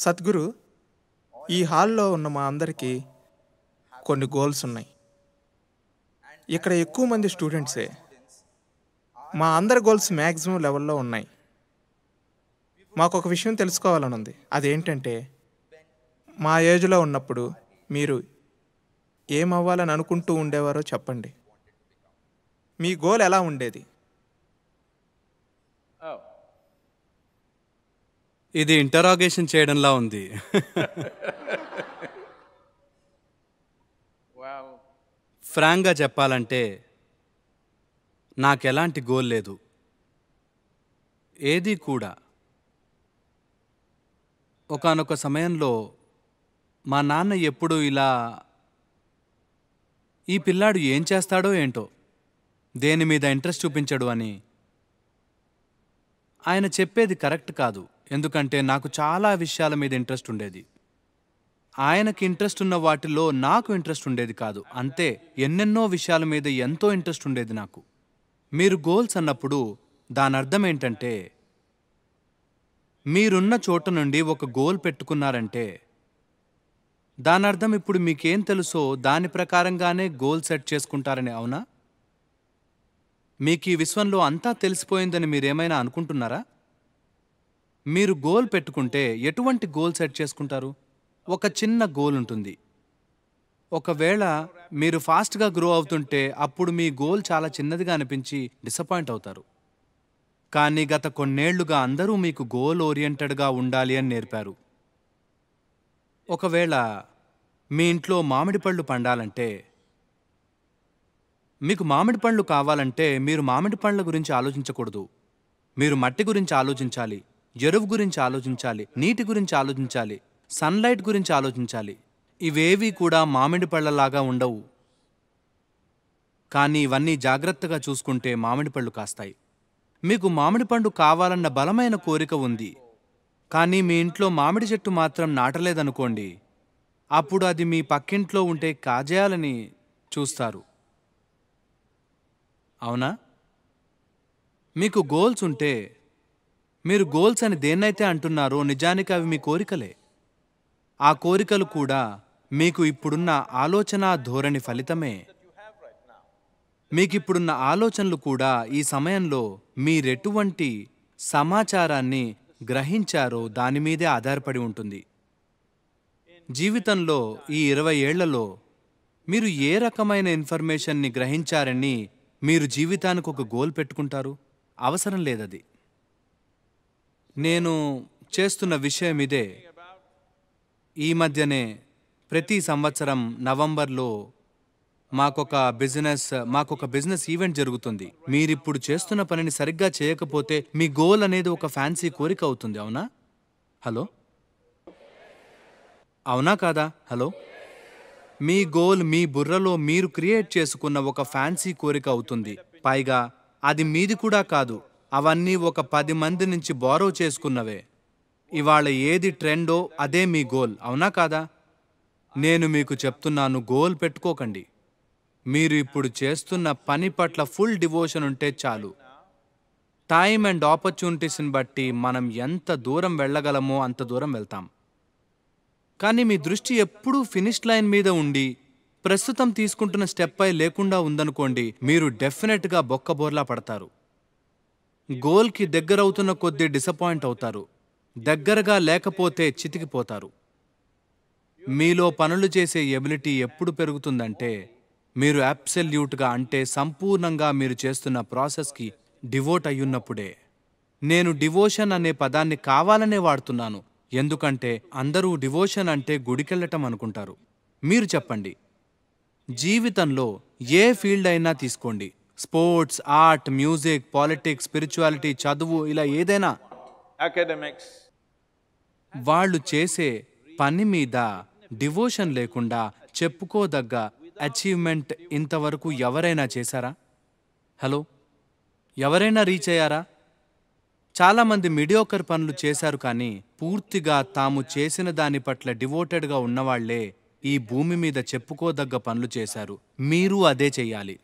సద్గురు, ఈ హాల్లో ఉన్న మా అందరికీ కొన్ని గోల్స్ ఉన్నాయి. ఇక్కడ ఎక్కువ మంది స్టూడెంట్సే. మా అందరి గోల్స్ మ్యాక్సిమం లెవెల్లో ఉన్నాయి. మాకు ఒక విషయం తెలుసుకోవాలని ఉంది. అదేంటంటే, మా ఏజ్లో ఉన్నప్పుడు మీరు ఏమవ్వాలని అనుకుంటూ ఉండేవారో చెప్పండి. మీ గోల్ ఎలా ఉండేది? ఇది ఇంటరాగేషన్ చేయడంలా ఉంది. ఫ్రాంక్గా చెప్పాలంటే నాకెలాంటి గోల్ లేదు, ఏది కూడా. ఒకానొక సమయంలో మా నాన్న ఎప్పుడు ఇలా, ఈ పిల్లాడు ఏం చేస్తాడో ఏంటో, దేని మీద ఇంట్రెస్ట్ చూపించడు అని ఆయన చెప్పేది కరెక్ట్ కాదు. ఎందుకంటే నాకు చాలా విషయాల మీద ఇంట్రెస్ట్ ఉండేది. ఆయనకి ఇంట్రెస్ట్ ఉన్న వాటిలో నాకు ఇంట్రెస్ట్ ఉండేది కాదు. అంతే, ఎన్నెన్నో విషయాల మీద ఎంతో ఇంట్రెస్ట్ ఉండేది నాకు. మీరు గోల్స్ అన్నప్పుడు దాని అర్థం ఏంటంటే, మీరున్న చోట నుండి ఒక గోల్ పెట్టుకున్నారంటే దాని అర్థం ఇప్పుడు మీకేం తెలుసో దాని ప్రకారంగానే గోల్ సెట్ చేసుకుంటారని. అవునా? మీకు ఈ విశ్వంలో అంతా తెలిసిపోయిందని మీరేమైనా అనుకుంటున్నారా? మీరు గోల్ పెట్టుకుంటే ఎటువంటి గోల్ సెట్ చేసుకుంటారు? ఒక చిన్న గోల్ ఉంటుంది. ఒకవేళ మీరు ఫాస్ట్గా గ్రో అవుతుంటే అప్పుడు మీ గోల్ చాలా చిన్నదిగా అనిపించి డిసప్పాయింట్ అవుతారు. కానీ గత కొన్నేళ్లుగా అందరూ మీకు గోల్ ఓరియంటెడ్గా ఉండాలి అని నేర్పారు. ఒకవేళ మీ ఇంట్లో మామిడి పళ్ళు పండాలంటే, మీకు మామిడి పండ్లు కావాలంటే మీరు మామిడి పండ్ల గురించి ఆలోచించకూడదు. మీరు మట్టి గురించి ఆలోచించాలి, ఎరువు గురించి ఆలోచించాలి, నీటి గురించి ఆలోచించాలి, సన్లైట్ గురించి ఆలోచించాలి. ఇవేవీ కూడా మామిడి పళ్ళలాగా ఉండవు. కానీ ఇవన్నీ జాగ్రత్తగా చూసుకుంటే మామిడి పళ్ళు కాస్తాయి. మీకు మామిడి పండు కావాలన్న బలమైన కోరిక ఉంది, కానీ మీ ఇంట్లో మామిడి చెట్టు మాత్రం నాటలేదనుకోండి, అప్పుడు అది మీ పక్కింట్లో ఉంటే కాజేయాలని చూస్తారు. అవునా? మీకు గోల్స్ ఉంటే, మీరు గోల్స్ అని దేన్నైతే అంటున్నారో నిజానికి అవి మీ కోరికలే. ఆ కోరికలు కూడా మీకు ఇప్పుడున్న ఆలోచన ధోరణి ఫలితమే. మీకిప్పుడున్న ఆలోచనలు కూడా ఈ సమయంలో మీరెటువంటి సమాచారాన్ని గ్రహించారో దానిమీదే ఆధారపడి ఉంటుంది. జీవితంలో ఈ 20 ఏళ్లలో మీరు ఏ రకమైన ఇన్ఫర్మేషన్ని గ్రహించారని మీరు జీవితానికి ఒక గోల్ పెట్టుకుంటారు? అవసరం లేదది. నేను చేస్తున్న విషయం ఇదే. ఈ మధ్యనే ప్రతి సంవత్సరం నవంబర్లో మాకొక బిజినెస్ ఈవెంట్ జరుగుతుంది. మీరిప్పుడు చేస్తున్న పనిని సరిగ్గా చేయకపోతే మీ గోల్ అనేది ఒక ఫ్యాన్సీ కోరిక అవుతుంది. అవునా? హలో, అవునా కాదా? హలో, మీ గోల్ మీ బుర్రలో మీరు క్రియేట్ చేసుకున్న ఒక ఫ్యాన్సీ కోరిక అవుతుంది. పైగా అది మీది కూడా కాదు, అవన్నీ ఒక 10 మంది నుంచి బారో చేసుకున్నవే. ఇవాళ ఏది ట్రెండో అదే మీ గోల్. అవునా కాదా? నేను మీకు చెప్తున్నాను, గోల్ పెట్టుకోకండి. మీరు ఇప్పుడు చేస్తున్న పని పట్ల ఫుల్ డివోషన్ ఉంటే చాలు. టైం అండ్ ఆపర్చునిటీస్ని బట్టి మనం ఎంత దూరం వెళ్ళగలమో అంత దూరం వెళ్తాం. కానీ మీ దృష్టి ఎప్పుడూ ఫినిష్ లైన్ మీద ఉండి ప్రస్తుతం తీసుకుంటున్న స్టెప్ పై లేకుండా ఉందనుకోండి, మీరు డెఫినెట్గా బొక్కబోర్లా పడతారు. గోల్కి దగ్గరవుతున్న కొద్దీ డిసప్పాయింట్ అవుతారు. దగ్గరగా లేకపోతే చితికిపోతారు. మీలో పనులు చేసే ఎబిలిటీ ఎప్పుడు పెరుగుతుందంటే, మీరు అబ్సల్యూట్గా, అంటే సంపూర్ణంగా మీరు చేస్తున్న ప్రాసెస్కి డివోట్ అయ్యున్నప్పుడే. నేను డివోషన్ అనే పదాన్ని కావాలనే వాడుతున్నాను, ఎందుకంటే అందరూ డివోషన్ అంటే గుడికెళ్ళటం అనుకుంటారు. మీరు చెప్పండి, జీవితంలో ఏ ఫీల్డ్ అయినా తీసుకోండి, sports, art, music, politics, spirituality, చదువు, ఇలా ఏదైనా, academics, వాళ్ళు చేసే పని మీద డివోషన్ లేకుండా చెప్పుకోదగ్గ అచీవ్మెంట్ ఇంతవరకు ఎవరైనా చేశారా? హలో, ఎవరైనా రీచ్ అయ్యారా? చాలామంది మీడియోకర్ పనులు చేశారు, కానీ పూర్తిగా తాము చేసిన దాని పట్ల డివోటెడ్గా ఉన్నవాళ్లే ఈ భూమి మీద చెప్పుకోదగ్గ పనులు చేశారు. మీరు అదే చెయ్యాలి.